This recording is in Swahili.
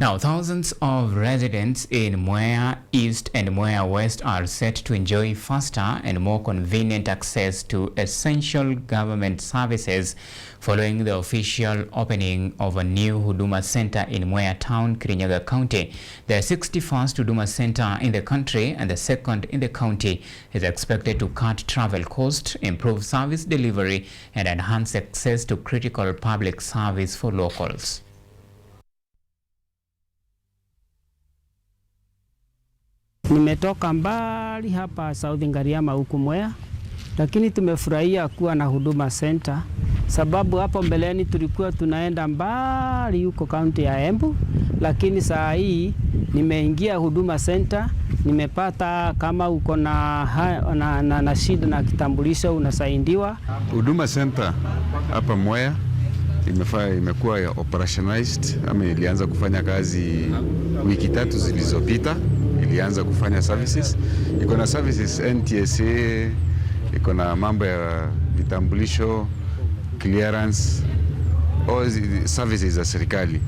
Now, thousands of residents in Mwea East and Mwea West are set to enjoy faster and more convenient access to essential government services following the official opening of a new Huduma Center in Mwea Town, Kirinyaga County. The 61st Huduma Center in the country and the second in the county is expected to cut travel costs, improve service delivery, and enhance access to critical public service for locals. Nimetoka mbali hapa South Ngariama huku Mwea, lakini tumefurahia kuwa na Huduma Center sababu hapo mbeleni tulikuwa tunaenda mbali huko kaunti ya Embu, lakini saa hii nimeingia Huduma Center, nimepata kama uko na shida na kitambulisho unasaidiwa. Huduma Center hapa Mwea imekuwa operationalized ama ilianza kufanya kazi wiki 3 zilizopita. Ilianza kufanya services, iko na services NTSA, iko na mambo ya vitambulisho, clearance, all services za serikali.